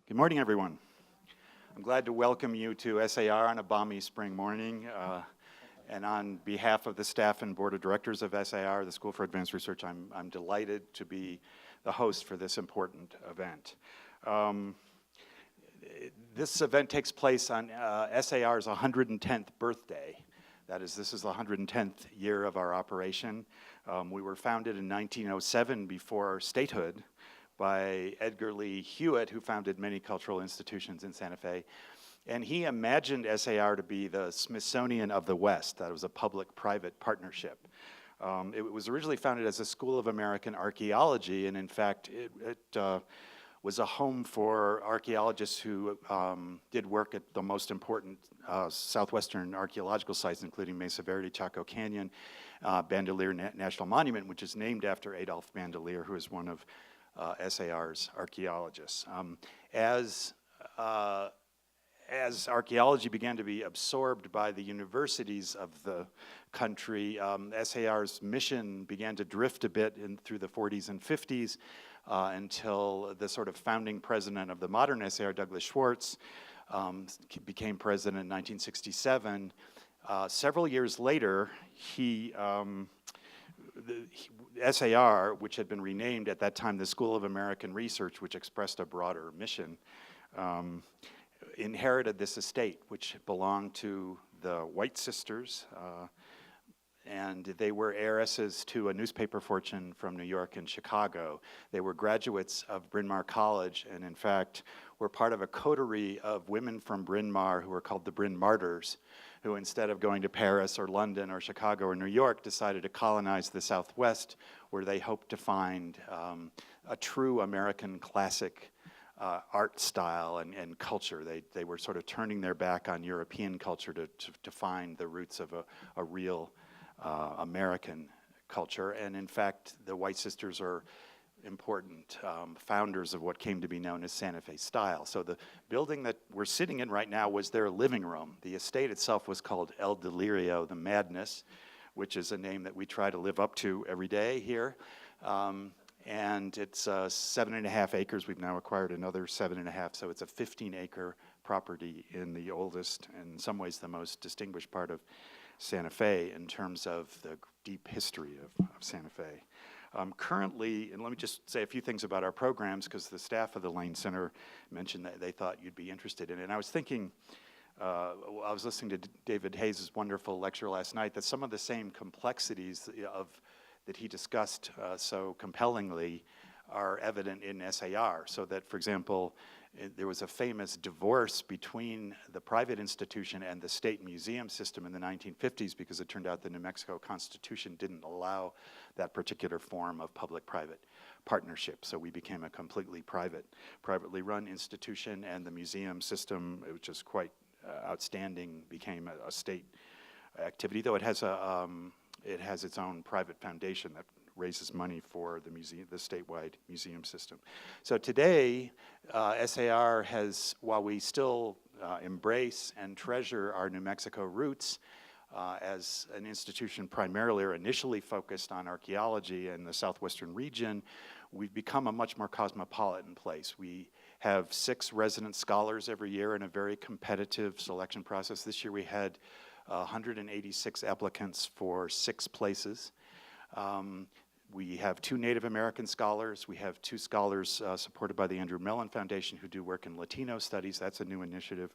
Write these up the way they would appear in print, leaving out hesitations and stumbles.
Good morning, everyone. I'm glad to welcome you to SAR on a balmy spring morning. And on behalf of the staff and board of directors of SAR, the School for Advanced Research, I'm delighted to be the host for this important event. This event takes place on SAR's 110th birthday. That is, this is the 110th year of our operation. We were founded in 1907 before statehood by Edgar Lee Hewitt, who founded many cultural institutions in Santa Fe. And he imagined SAR to be the Smithsonian of the West. That was a public-private partnership. It was originally founded as a School of American Archaeology, and in fact, it was a home for archaeologists who did work at the most important southwestern archaeological sites, including Mesa Verde, Chaco Canyon, Bandelier National Monument, which is named after Adolphe Bandelier, who is one of SAR's archaeologists. As archaeology began to be absorbed by the universities of the country, SAR's mission began to drift a bit through the 40s and 50s until the sort of founding president of the modern SAR, Douglas Schwartz, became president in 1967. Several years later, SAR, which had been renamed at that time the School of American Research, which expressed a broader mission, inherited this estate, which belonged to the White sisters, and they were heiresses to a newspaper fortune from New York and Chicago. They were graduates of Bryn Mawr College, and in fact were part of a coterie of women from Bryn Mawr who were called the Bryn Martyrs, who instead of going to Paris or London or Chicago or New York decided to colonize the Southwest, where they hoped to find a true American classic art style and culture. They were sort of turning their back on European culture to find the roots of a real American culture. And in fact, the White sisters are important founders of what came to be known as Santa Fe style. So the building that we're sitting in right now was their living room. The estate itself was called El Delirio, the Madness, which is a name that we try to live up to every day here. And it's 7.5 acres. We've now acquired another 7.5, so it's a 15-acre property in the oldest, and in some ways the most distinguished part of Santa Fe in terms of the deep history of Santa Fe. Currently, and let me just say a few things about our programs, because the staff of the Lane Center mentioned that they thought you'd be interested in it. And I was thinking, I was listening to David Hayes' wonderful lecture last night, that some of the same complexities that he discussed so compellingly are evident in SAR. So that, for example, there was a famous divorce between the private institution and the state museum system in the 1950s because it turned out the New Mexico Constitution didn't allow that particular form of public-private partnership. So we became a completely privately run institution, and the museum system, which is quite outstanding, became a state activity, though it has its own private foundation that raises money for the museum, the statewide museum system. So today, SAR has, while we still embrace and treasure our New Mexico roots as an institution primarily or initially focused on archaeology in the southwestern region, we've become a much more cosmopolitan place. We have 6 resident scholars every year in a very competitive selection process. This year we had 186 applicants for 6 places. We have 2 Native American scholars. We have 2 scholars supported by the Andrew Mellon Foundation who do work in Latino studies. That's a new initiative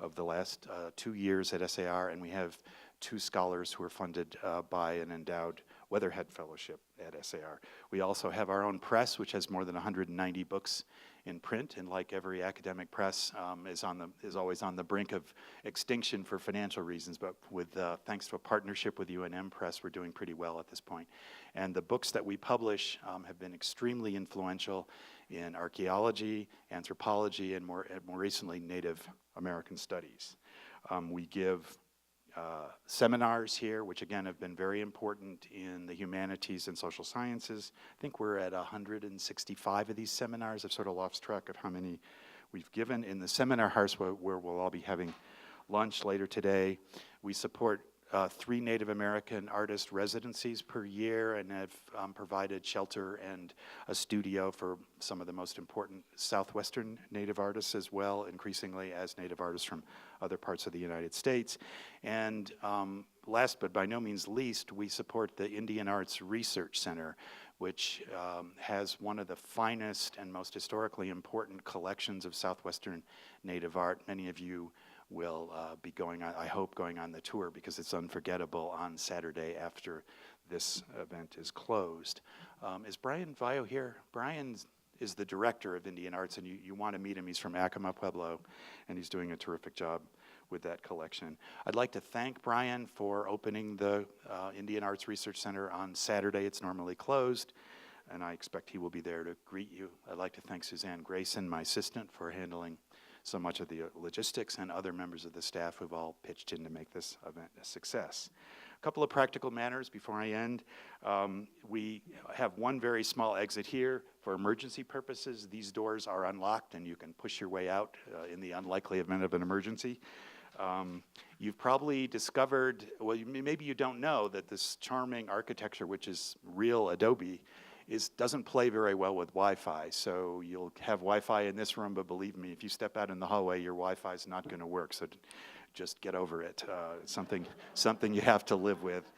of the last 2 years at SAR. And we have 2 scholars who are funded by an endowed Weatherhead Fellowship at SAR. We also have our own press, which has more than 190 books in print, and like every academic press, is always on the brink of extinction for financial reasons. But with thanks to a partnership with UNM Press, we're doing pretty well at this point. And the books that we publish have been extremely influential in archaeology, anthropology, and more recently, Native American studies. We give seminars here, which again have been very important in the humanities and social sciences. I think we're at 165 of these seminars. I've sort of lost track of how many we've given. In the seminar house where we'll all be having lunch later today, we support 3 Native American artist residencies per year and have provided shelter and a studio for some of the most important Southwestern Native artists as well, increasingly as Native artists from other parts of the United States. And last but by no means least, we support the Indian Arts Research Center, which has one of the finest and most historically important collections of Southwestern Native art. Many of you will be going on, I hope, going on the tour because it's unforgettable on Saturday after this event is closed. Is Brian Vio here? Brian is the director of Indian Arts, and you want to meet him. He's from Acoma Pueblo, and he's doing a terrific job with that collection. I'd like to thank Brian for opening the Indian Arts Research Center on Saturday. It's normally closed, and I expect he will be there to greet you. I'd like to thank Suzanne Grayson, my assistant, for handling so much of the logistics, and other members of the staff who've all pitched in to make this event a success. A couple of practical matters before I end. We have one very small exit here for emergency purposes. These doors are unlocked and you can push your way out in the unlikely event of an emergency. You've probably discovered, well, maybe you don't know that this charming architecture, which is real Adobe, doesn't play very well with Wi-Fi. So you'll have Wi-Fi in this room, but believe me, if you step out in the hallway, your Wi-Fi is not going to work. So just get over it. Something you have to live with.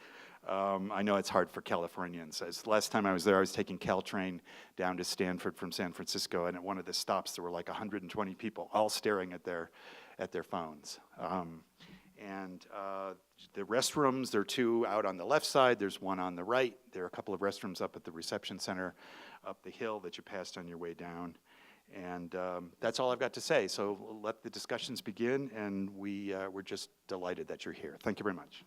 I know it's hard for Californians. Last time I was there, I was taking Caltrain down to Stanford from San Francisco, and at one of the stops, there were like 120 people all staring at their phones. The restrooms, there are 2 out on the left side, there's 1 on the right. There are a couple of restrooms up at the reception center up the hill that you passed on your way down. And that's all I've got to say. So let the discussions begin, and we're just delighted that you're here. Thank you very much.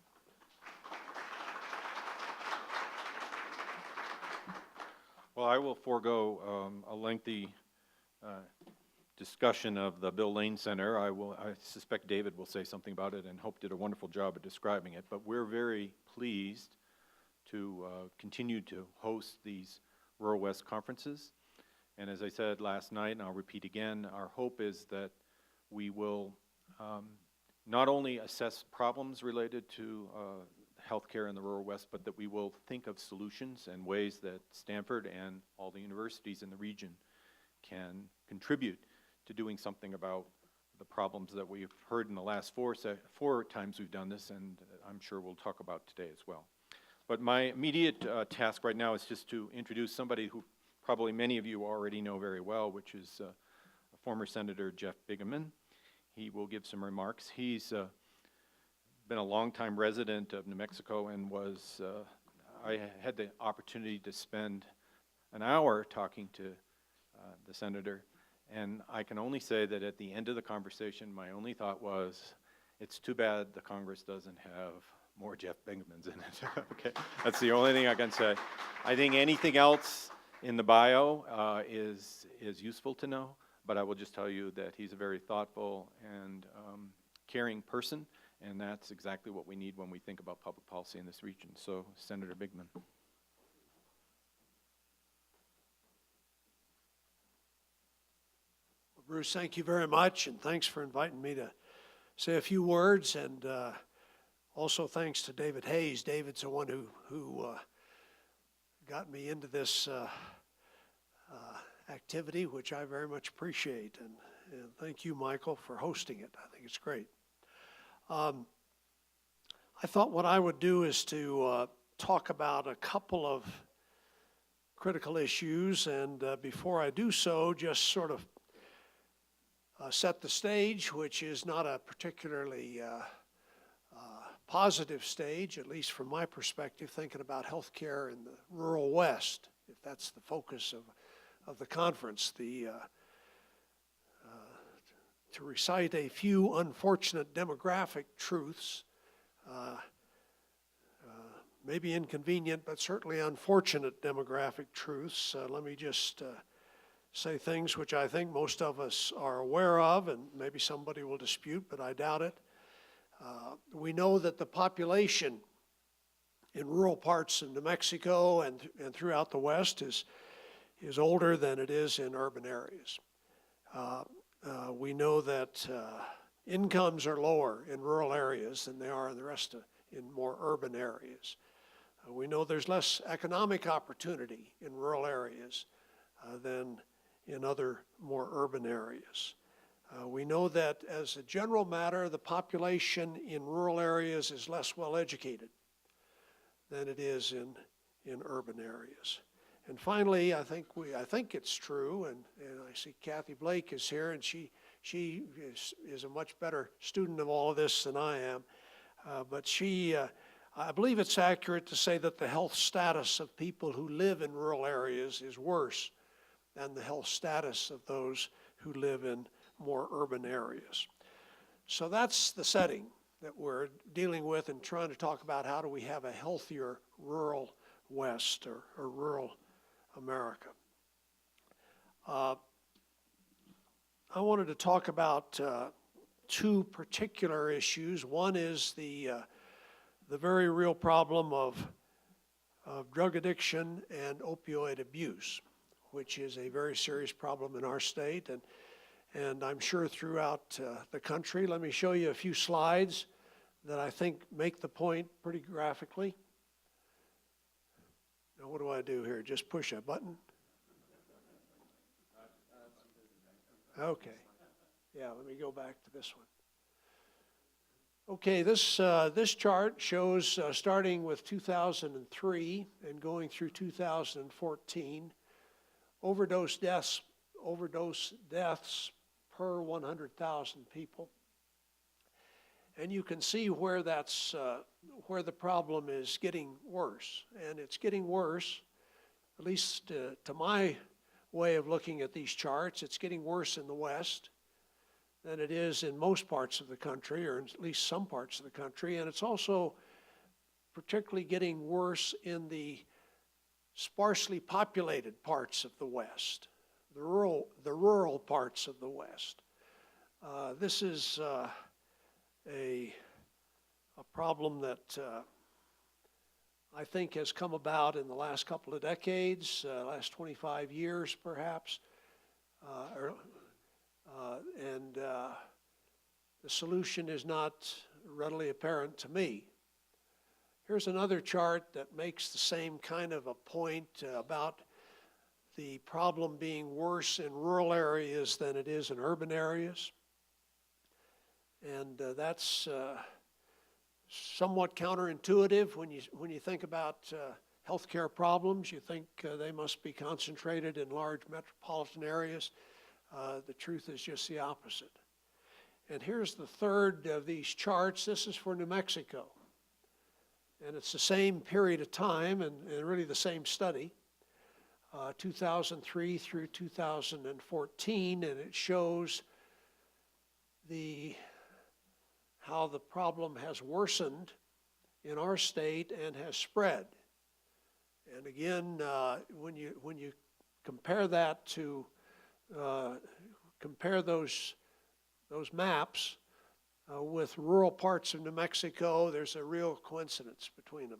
Well, I will forego a lengthy discussion of the Bill Lane Center. I suspect David will say something about it, and Hope did a wonderful job of describing it. But we're very pleased to continue to host these Rural West conferences. And as I said last night, and I'll repeat again, our hope is that we will not only assess problems related to healthcare in the Rural West, but that we will think of solutions and ways that Stanford and all the universities in the region can contribute to doing something about the problems that we've heard in the last four times we've done this, and I'm sure we'll talk about today as well. But my immediate task right now is just to introduce somebody who probably many of you already know very well, which is former Senator Jeff Bingaman. He will give some remarks. He's been a longtime resident of New Mexico and was, I had the opportunity to spend an hour talking to the senator, and I can only say that at the end of the conversation, my only thought was, it's too bad the Congress doesn't have more Jeff Bingamans in it. Okay, that's the only thing I can say. I think anything else in the bio is useful to know, but I will just tell you that he's a very thoughtful and caring person, and that's exactly what we need when we think about public policy in this region. So, Senator Bingaman. Bruce, thank you very much, and thanks for inviting me to say a few words, and also thanks to David Hayes. David's the one who got me into this activity, which I very much appreciate, and thank you, Michael, for hosting it. I think it's great. I thought what I would do is to talk about a couple of critical issues, and before I do so, just sort of set the stage, which is not a particularly positive stage, at least from my perspective, thinking about healthcare in the rural West, if that's the focus of the conference. To recite a few unfortunate demographic truths, maybe inconvenient, but certainly unfortunate demographic truths. Let me just say things which I think most of us are aware of, and maybe somebody will dispute, but I doubt it. We know that the population in rural parts of New Mexico and throughout the West is older than it is in urban areas. We know that incomes are lower in rural areas than they are in the rest of in more urban areas. We know there's less economic opportunity in rural areas than in other more urban areas. We know that as a general matter, the population in rural areas is less well educated than it is in urban areas. And finally, I think it's true, and I see Kathy Blake is here, and she is a much better student of all of this than I am. But I believe it's accurate to say that the health status of people who live in rural areas is worse than the health status of those who live in more urban areas. So that's the setting that we're dealing with and trying to talk about how do we have a healthier rural West or rural America. I wanted to talk about two particular issues. One is the very real problem of drug addiction and opioid abuse, which is a very serious problem in our state and I'm sure throughout the country. Let me show you a few slides that I think make the point pretty graphically. Now, what do I do here? Just push a button? Okay. Yeah, let me go back to this one. Okay, this chart shows starting with 2003 and going through 2014, overdose deaths per 100,000 people. And you can see where that's where the problem is getting worse. And it's getting worse, at least to my way of looking at these charts, it's getting worse in the West than it is in most parts of the country, or at least some parts of the country. And it's also particularly getting worse in the sparsely populated parts of the West, the rural parts of the West. This is a problem that I think has come about in the last couple of decades, last 25 years perhaps, and the solution is not readily apparent to me. Here's another chart that makes the same kind of a point about the problem being worse in rural areas than it is in urban areas. And that's somewhat counterintuitive when you think about healthcare problems. You think they must be concentrated in large metropolitan areas. The truth is just the opposite. And here's the third of these charts. This is for New Mexico. And it's the same period of time and really the same study, 2003 through 2014, and it shows how the problem has worsened in our state and has spread. And again, when you compare that to compare those maps with rural parts of New Mexico, there's a real coincidence between them.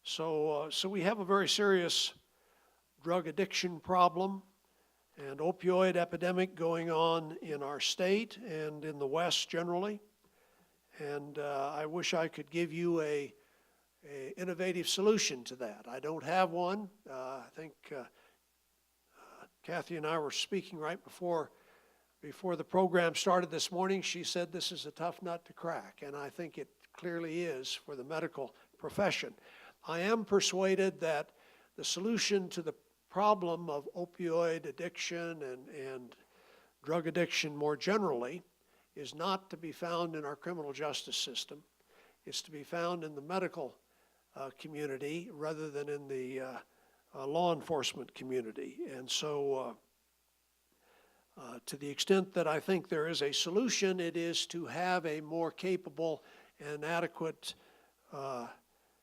So we have a very serious drug addiction problem and opioid epidemic going on in our state and in the West generally. And I wish I could give you a innovative solution to that. I don't have one. I think Kathy and I were speaking right before the program started this morning. She said this is a tough nut to crack, and I think it clearly is for the medical profession. I am persuaded that the solution to the problem of opioid addiction and drug addiction more generally is not to be found in our criminal justice system. It's to be found in the medical community rather than in the law enforcement community. And so to the extent that I think there is a solution, it is to have a more capable and adequate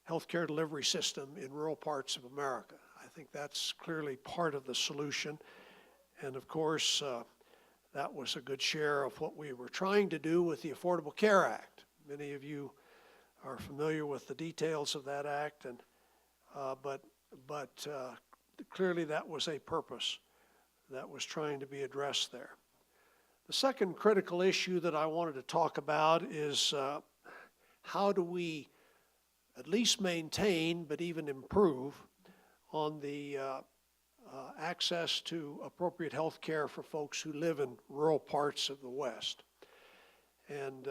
healthcare delivery system in rural parts of America. I think that's clearly part of the solution. And of course, that was a good share of what we were trying to do with the Affordable Care Act. Many of you are familiar with the details of that act, and but clearly that was a purpose that was trying to be addressed there. The second critical issue that I wanted to talk about is how do we at least maintain, but even improve on the access to appropriate health care for folks who live in rural parts of the West. And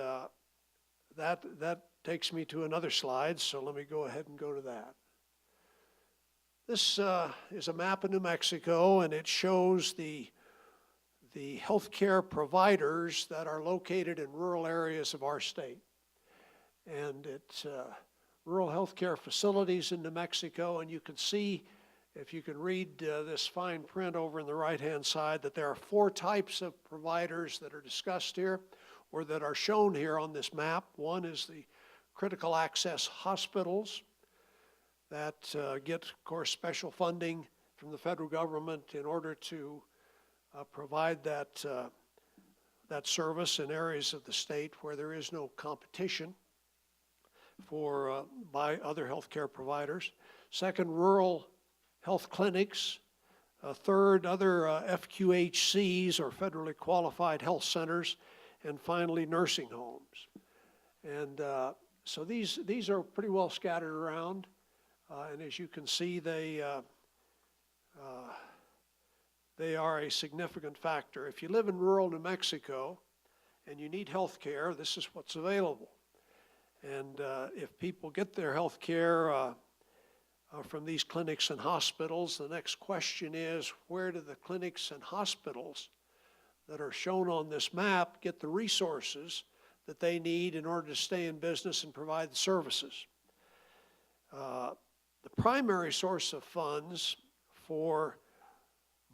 that takes me to another slide, so let me go ahead and go to that. This is a map of New Mexico, and it shows the healthcare providers that are located in rural areas of our state. And it's rural healthcare facilities in New Mexico, and you can see, if you can read this fine print over in the right-hand side, that there are 4 types of providers that are discussed here, or that are shown here on this map. One is the critical access hospitals that get, of course, special funding from the federal government in order to provide that service in areas of the state where there is no competition by other healthcare providers. Second, rural health clinics. Third, other FQHCs, or federally qualified health centers. And finally, nursing homes. And so these are pretty well scattered around. And as you can see, they are a significant factor. If you live in rural New Mexico and you need health care, this is what's available. And if people get their health care from these clinics and hospitals, the next question is, where do the clinics and hospitals that are shown on this map get the resources that they need in order to stay in business and provide the services? The primary source of funds for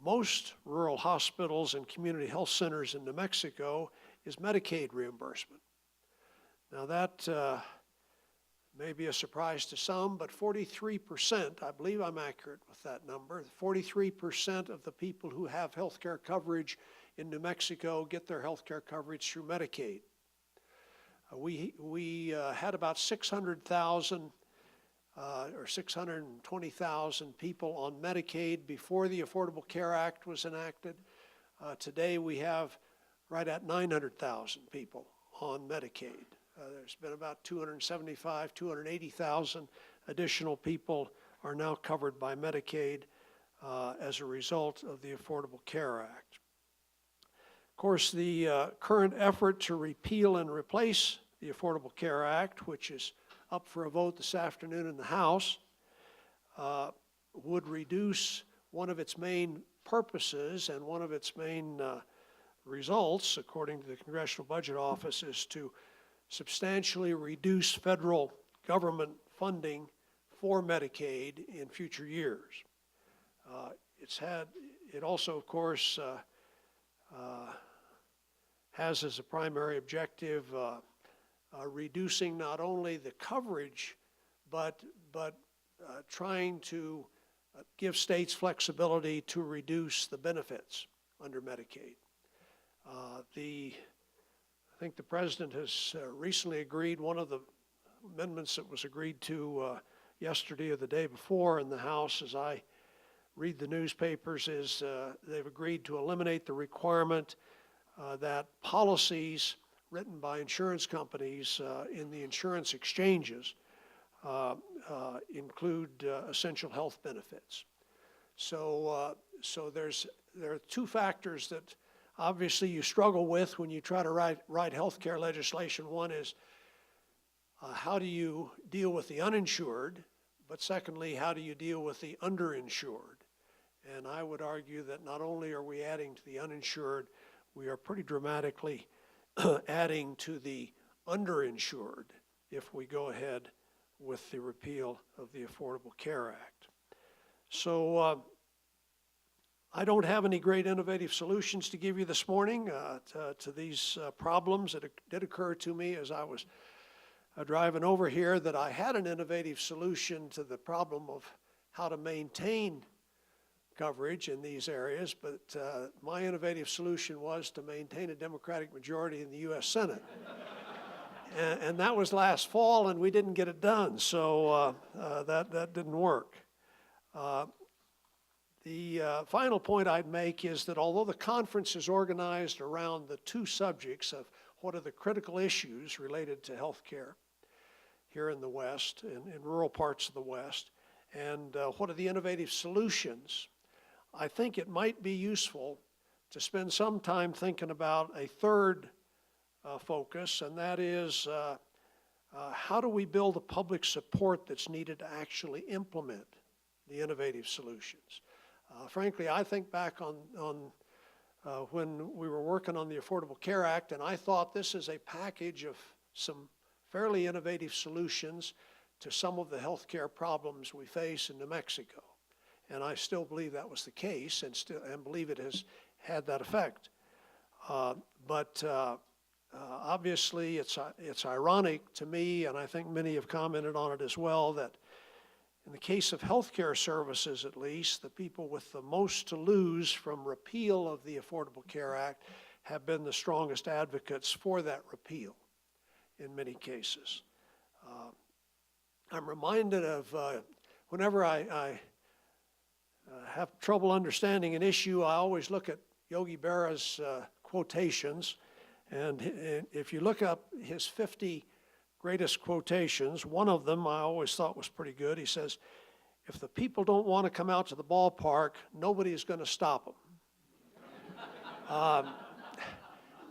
most rural hospitals and community health centers in New Mexico is Medicaid reimbursement. Now that may be a surprise to some, but 43%, I believe I'm accurate with that number, 43% of the people who have health care coverage in New Mexico get their health care coverage through Medicaid. We had about 600,000 or 620,000 people on Medicaid before the Affordable Care Act was enacted. Today we have right at 900,000 people on Medicaid. There's been about 275, 280,000 additional people are now covered by Medicaid as a result of the Affordable Care Act. Of course, the current effort to repeal and replace the Affordable Care Act, which is up for a vote this afternoon in the House, would reduce one of its main purposes, and one of its main results, according to the Congressional Budget Office, is to substantially reduce federal government funding for Medicaid in future years. It also, of course, has as a primary objective reducing not only the coverage, but trying to give states flexibility to reduce the benefits under Medicaid. I think the President has recently agreed, one of the amendments that was agreed to yesterday or the day before in the House, as I read the newspapers, is they've agreed to eliminate the requirement that policies written by insurance companies in the insurance exchanges include essential health benefits. So there are 2 factors that obviously you struggle with when you try to write health care legislation. One is how do you deal with the uninsured, but secondly, how do you deal with the underinsured? And I would argue that not only are we adding to the uninsured, we are pretty dramatically adding to the underinsured if we go ahead with the repeal of the Affordable Care Act. So I don't have any great innovative solutions to give you this morning to these problems. It did occur to me as I was driving over here that I had an innovative solution to the problem of how to maintain coverage in these areas, but my innovative solution was to maintain a Democratic majority in the U.S. Senate. And that was last fall, and we didn't get it done, so that didn't work. The final point I'd make is that although the conference is organized around the 2 subjects of what are the critical issues related to health care, here in the West, in rural parts of the West, and what are the innovative solutions. I think it might be useful to spend some time thinking about a third focus, and that is how do we build the public support that's needed to actually implement the innovative solutions. Frankly, I think back on when we were working on the Affordable Care Act, and I thought this is a package of some fairly innovative solutions to some of the healthcare problems we face in New Mexico. And I still believe that was the case, and believe it has had that effect. Obviously, it's ironic to me, and I think many have commented on it as well, that in the case of healthcare services, at least, the people with the most to lose from repeal of the Affordable Care Act have been the strongest advocates for that repeal in many cases. I'm reminded of whenever I have trouble understanding an issue, I always look at Yogi Berra's quotations, and if you look up his 50 greatest quotations, one of them I always thought was pretty good. He says, "If the people don't want to come out to the ballpark, nobody is going to stop them."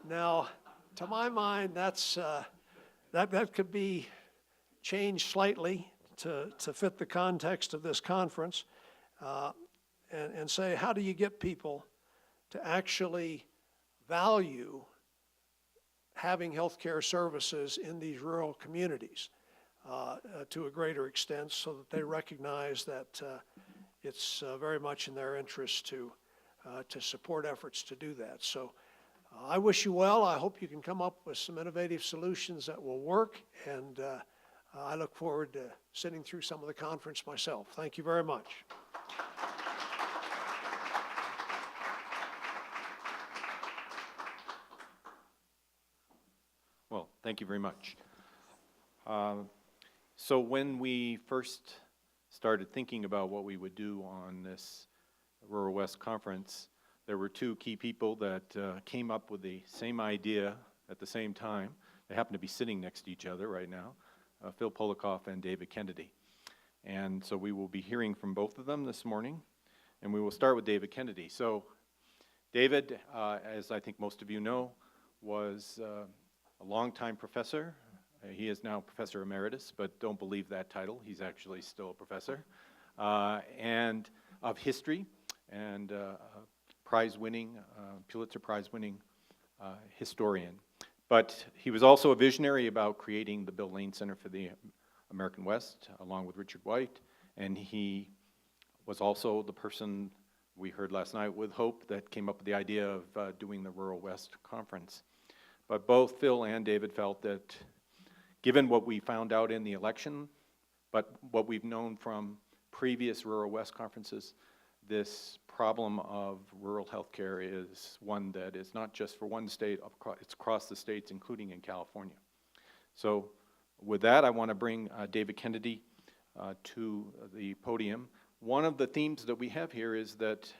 Now, to my mind, that could be changed slightly to fit the context of this conference, and say, how do you get people to actually value having health care services in these rural communities to a greater extent, so that they recognize that it's very much in their interest to support efforts to do that. So I wish you well. I hope you can come up with some innovative solutions that will work, and I look forward to sitting through some of the conference myself. Thank you very much. Well, thank you very much. So when we first started thinking about what we would do on this Rural West Conference, there were two key people that came up with the same idea at the same time. They happen to be sitting next to each other right now, Phil Polikoff and David Kennedy. And so we will be hearing from both of them this morning, and we will start with David Kennedy. So David, as I think most of you know, was a longtime professor. He is now Professor Emeritus, but don't believe that title. He's actually still a professor, and of history, and prize-winning, Pulitzer Prize-winning historian. But he was also a visionary about creating the Bill Lane Center for the American West, along with Richard White, and he was also the person we heard last night with Hope that came up with the idea of doing the Rural West Conference. But both Phil and David felt that given what we found out in the election, but what we've known from previous Rural West conferences, this problem of rural health care is one that is not just for one state, it's across the states, including in California. So with that, I want to bring David Kennedy to the podium. One of the themes that we have here is that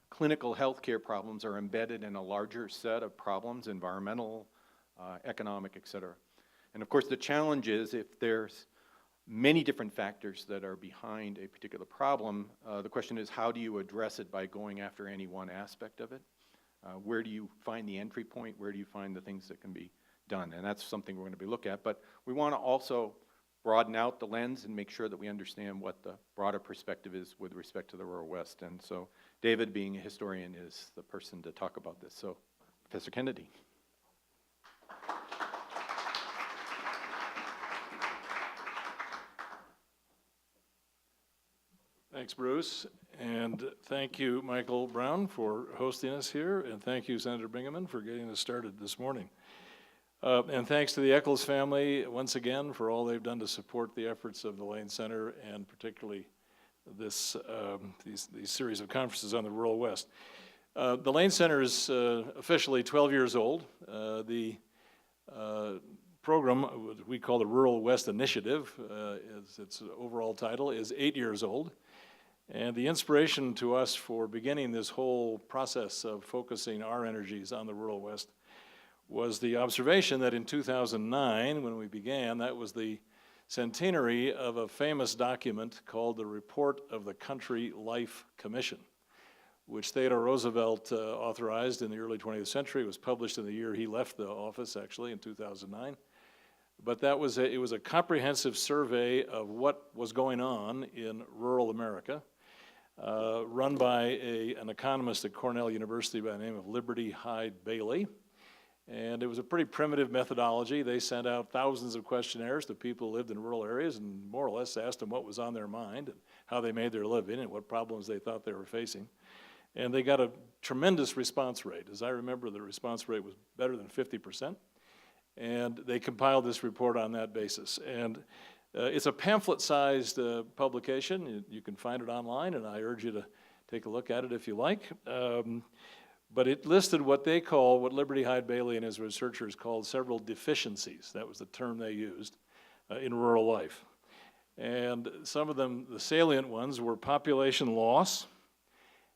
clinical health care problems are embedded in a larger set of problems, environmental, economic, et cetera. And of course, the challenge is if there's many different factors that are behind a particular problem, the question is, how do you address it by going after any one aspect of it? Where do you find the entry point? Where do you find the things that can be done? And that's something we're going to be looking at. But we want to also broaden out the lens and make sure that we understand what the broader perspective is with respect to the Rural West. And so David, being a historian, is the person to talk about this. So, Professor Kennedy. Thanks, Bruce, and thank you, Michael Brown, for hosting us here, and thank you, Senator Bingaman, for getting us started this morning. And thanks to the Eccles family, once again, for all they've done to support the efforts of the Lane Center, and particularly this these series of conferences on the Rural West. The Lane Center is officially 12 years old. The program, what we call the Rural West Initiative, is its overall title, is 8 years old. And the inspiration to us for beginning this whole process of focusing our energies on the Rural West was the observation that in 2009, when we began, that was the centenary of a famous document called the Report of the Country Life Commission, which Theodore Roosevelt authorized in the early 20th century. It was published in the year he left the office, actually, in 2009. But it was a comprehensive survey of what was going on in rural America, run by an economist at Cornell University by the name of Liberty Hyde Bailey. And it was a pretty primitive methodology. They sent out thousands of questionnaires to people who lived in rural areas and more or less asked them what was on their mind and how they made their living and what problems they thought they were facing. And they got a tremendous response rate. As I remember, the response rate was better than 50%. And they compiled this report on that basis. And it's a pamphlet-sized publication. You can find it online, and I urge you to take a look at it if you like. But it listed what Liberty Hyde Bailey and his researchers called several deficiencies. That was the term they used in rural life. And some of them, the salient ones, were population loss,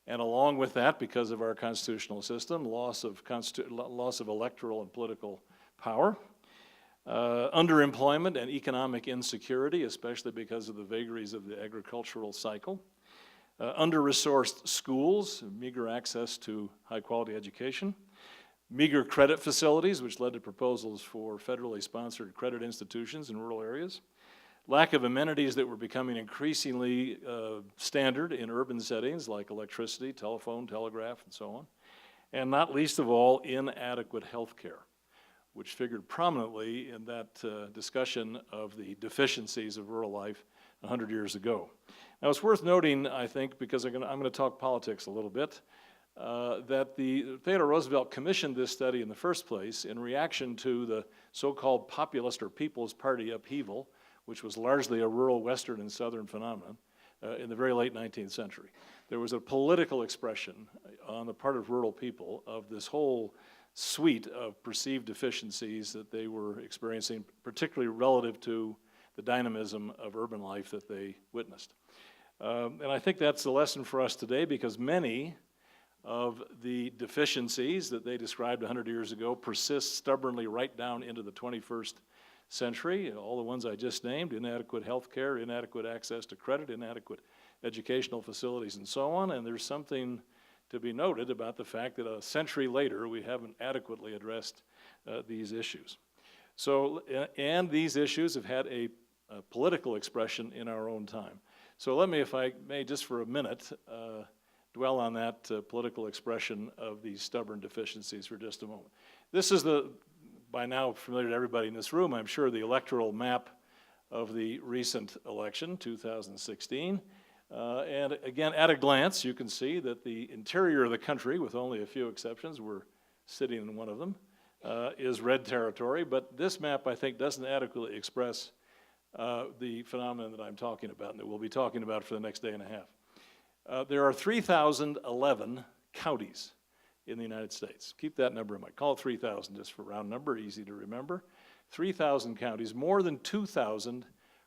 and along with that, because of our constitutional system, loss of electoral and political power, underemployment and economic insecurity, especially because of the vagaries of the agricultural cycle, under-resourced schools, meager access to high-quality education, meager credit facilities, which led to proposals for federally sponsored credit institutions in rural areas, lack of amenities that were becoming increasingly standard in urban settings like electricity, telephone, telegraph, and so on, and not least of all, inadequate health care, which figured prominently in that discussion of the deficiencies of rural life 100 years ago. Now, it's worth noting, I think, because I'm going to talk politics a little bit, that the Theodore Roosevelt commissioned this study in the first place in reaction to the so-called populist or People's Party upheaval, which was largely a rural western and southern phenomenon in the very late 19th century. There was a political expression on the part of rural people of this whole suite of perceived deficiencies that they were experiencing, particularly relative to the dynamism of urban life that they witnessed. And I think that's the lesson for us today, because many of the deficiencies that they described 100 years ago persist stubbornly right down into the 21st century. All the ones I just named: inadequate health care, inadequate access to credit, inadequate educational facilities, and so on. And there's something to be noted about the fact that a century later we haven't adequately addressed these issues. So, and these issues have had a political expression in our own time. So let me, if I may, just for a minute, dwell on that political expression of these stubborn deficiencies for just a moment. This is by now familiar to everybody in this room, I'm sure, the electoral map of the recent election, 2016. And again, at a glance, you can see that the interior of the country, with only a few exceptions, we're sitting in one of them, is red territory. But this map, I think, doesn't adequately express the phenomenon that I'm talking about and that we'll be talking about for the next day and a half. There are 3,011 counties in the United States. Keep that number in mind. Call it 3,000 just for round number, easy to remember. 3,000 counties. More than 2,000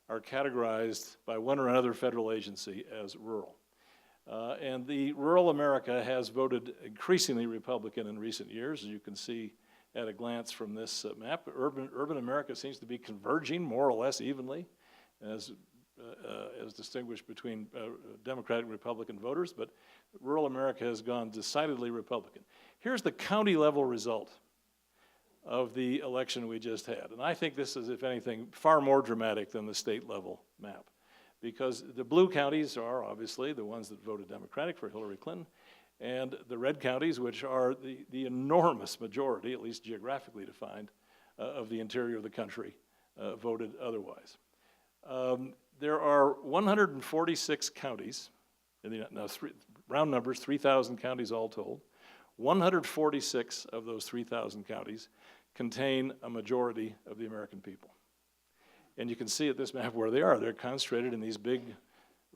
are categorized by one or another federal agency as rural. And the rural America has voted increasingly Republican in recent years, as you can see at a glance from this map. Urban America seems to be converging more or less evenly, as distinguished between Democratic and Republican voters, but rural America has gone decidedly Republican. Here's the county level result of the election we just had. And I think this is, if anything, far more dramatic than the state level map, because the blue counties are obviously the ones that voted Democratic for Hillary Clinton, and the red counties, which are the enormous majority, at least geographically defined, of the interior of the country, voted otherwise. There are 146 counties, round numbers, 3,000 counties all told. 146 of those 3,000 counties contain a majority of the American people. And you can see at this map where they are. They're concentrated in these big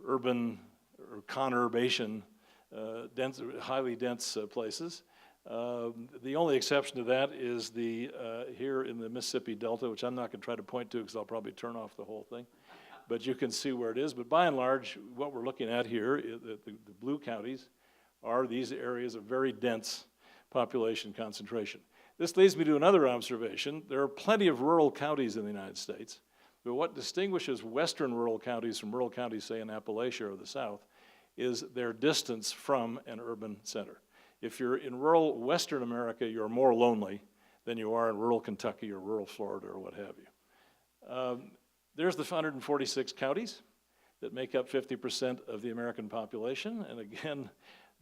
urban or conurbation, highly dense places. The only exception to that is here in the Mississippi Delta, which I'm not going to try to point to because I'll probably turn off the whole thing. But you can see where it is. But by and large, what we're looking at here, the blue counties, are these areas of very dense population concentration. This leads me to another observation. There are plenty of rural counties in the United States, But what distinguishes western rural counties from rural counties, say in Appalachia or the South, is their distance from an urban center. If you're in rural Western America, you're more lonely than you are in rural Kentucky or rural Florida or what have you. There's the 146 counties that make up 50% of the American population, and again,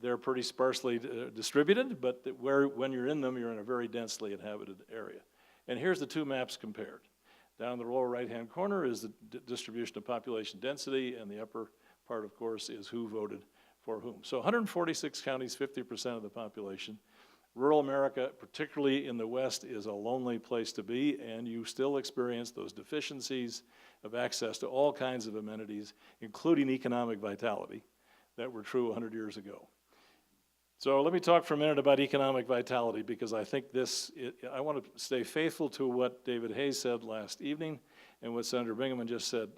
they're pretty sparsely distributed, but when you're in them, you're in a very densely inhabited area. And here's the two maps compared. Down in the lower right-hand corner is the distribution of population density, and the upper part, of course, is who voted for whom. So 146 counties, 50% of the population. Rural America, particularly in the West, is a lonely place to be, and you still experience those deficiencies of access to all kinds of amenities, including economic vitality, that were true 100 years ago. So let me talk for a minute about economic vitality, because I think I want to stay faithful to what David Hayes said last evening and what Senator Bingaman just said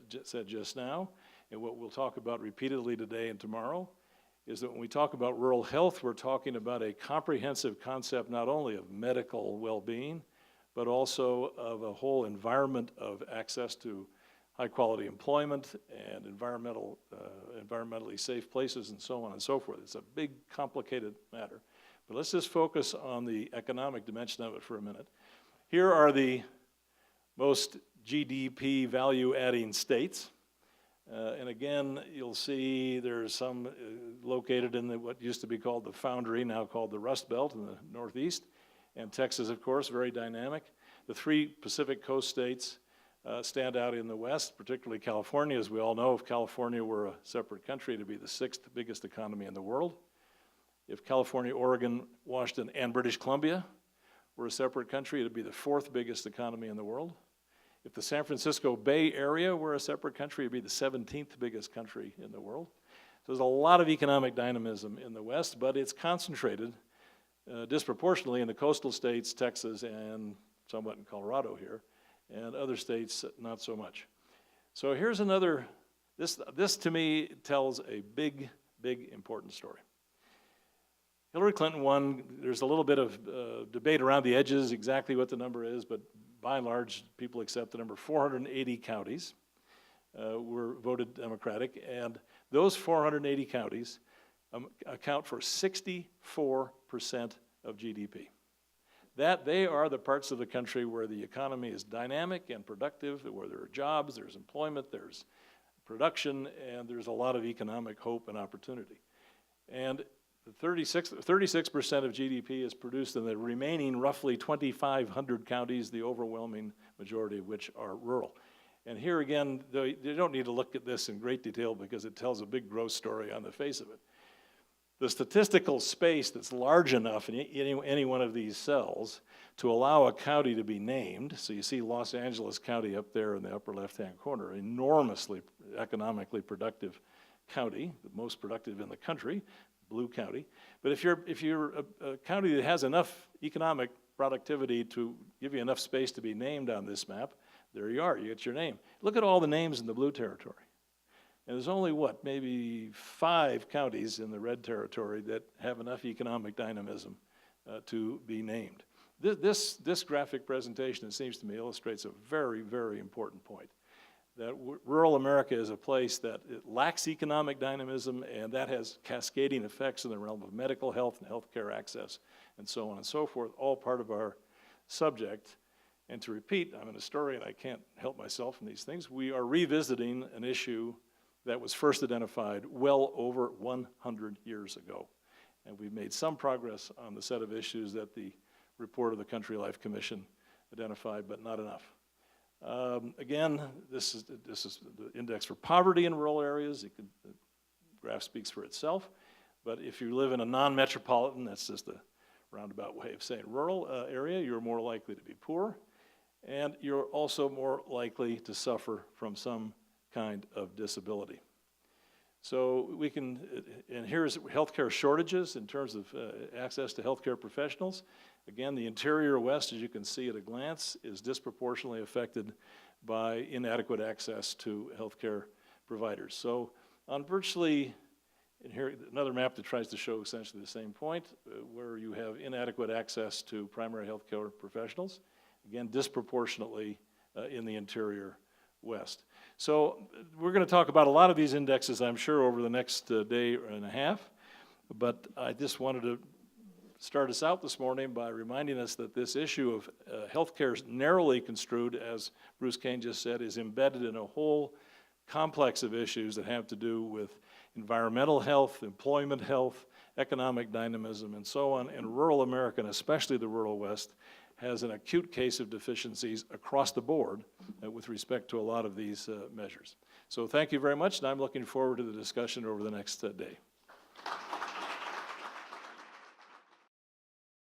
just now, and what we'll talk about repeatedly today and tomorrow, is that when we talk about rural health, we're talking about a comprehensive concept not only of medical well-being, but also of a whole environment of access to high-quality employment and environmentally safe places and so on and so forth. It's a big, complicated matter. But let's just focus on the economic dimension of it for a minute. Here are the most GDP value-adding states. And again, you'll see there's some located in what used to be called the Foundry, now called the Rust Belt in the Northeast. And Texas, of course, very dynamic. The three Pacific Coast states stand out in the West, particularly California. As we all know, if California were a separate country, it'd be the 6th biggest economy in the world. If California, Oregon, Washington, and British Columbia were a separate country, it'd be the 4th biggest economy in the world. If the San Francisco Bay Area were a separate country, it'd be the 17th biggest country in the world. So there's a lot of economic dynamism in the West, but it's concentrated disproportionately in the coastal states, Texas, and somewhat in Colorado here, and other states not so much. So here's another, this to me tells a big, big important story. Hillary Clinton won. There's a little bit of debate around the edges exactly what the number is, but by and large, people accept the number. 480 counties were voted Democratic, and those 480 counties account for 64% of GDP. They are the parts of the country where the economy is dynamic and productive, where there are jobs, there's employment, there's production, and there's a lot of economic hope and opportunity. And 36% of GDP is produced in the remaining roughly 2,500 counties, the overwhelming majority of which are rural. And here again, you don't need to look at this in great detail because it tells a big growth story on the face of it. The statistical space that's large enough in any one of these cells to allow a county to be named, so you see Los Angeles County up there in the upper left-hand corner, enormously economically productive county, the most productive in the country, blue county. But if you're a county that has enough economic productivity to give you enough space to be named on this map, there you are, you get your name. Look at all the names in the blue territory. And there's only, maybe 5 counties in the red territory that have enough economic dynamism to be named. This graphic presentation, it seems to me, illustrates a very, very important point. That rural America is a place that it lacks economic dynamism, and that has cascading effects in the realm of medical health and healthcare access, and so on and so forth, all part of our subject. And to repeat, I'm an historian, I can't help myself in these things. We are revisiting an issue that was first identified well over 100 years ago. And we've made some progress on the set of issues that the report of the Country Life Commission identified, but not enough. Again, this is the index for poverty in rural areas. The graph speaks for itself. But if you live in a non-metropolitan, that's just a roundabout way of saying rural area, you're more likely to be poor. And you're also more likely to suffer from some kind of disability. So we can, and here's healthcare shortages in terms of access to healthcare professionals. Again, the interior West, as you can see at a glance, is disproportionately affected by inadequate access to healthcare providers. So on virtually, and here another map that tries to show essentially the same point, where you have inadequate access to primary healthcare professionals, again, disproportionately in the interior west. So we're going to talk about a lot of these indexes, I'm sure, over the next day and a half, but I just wanted to start us out this morning by reminding us that this issue of healthcare narrowly construed, as Bruce Kane just said, is embedded in a whole complex of issues that have to do with environmental health, employment health, economic dynamism, and so on. And rural America, and especially the rural West, has an acute case of deficiencies across the board with respect to a lot of these measures. So thank you very much, and I'm looking forward to the discussion over the next day.